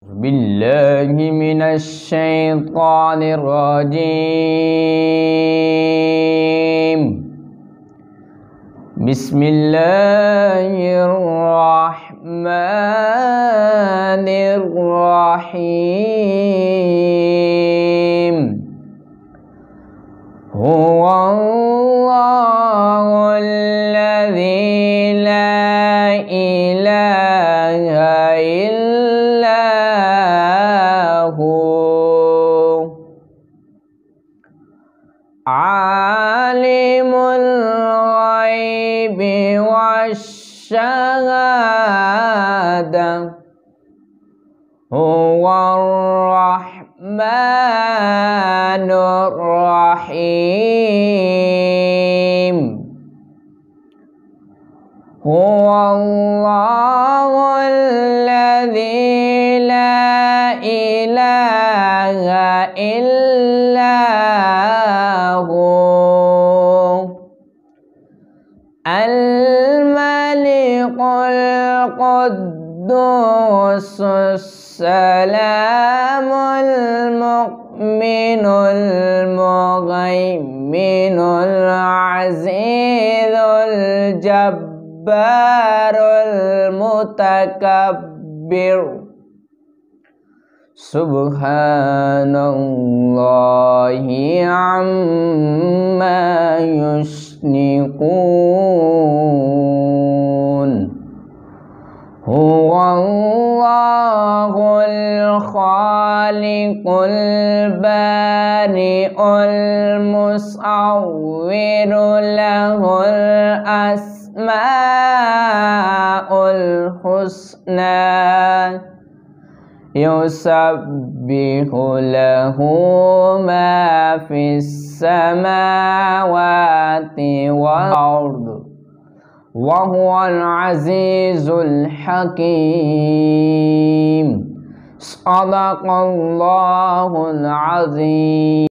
بالله من الشيطان الرجيم. بسم الله الرحمن الرحيم. هو الله الذي لا إله إلا هو عالم الغيب والشهادة. هو الرحمن الرحيم. هو الله الذي لا إله إلا هو الملك القدوس السلام المؤمن المهيمن العزيز الجبار المتكبر. سبحان الله عما يشركون. هو الله الخالق البارئ المصور له الأسماء الحسنى. يسبح له ما في السماوات والأرض وهو العزيز الحكيم. صدق الله العظيم.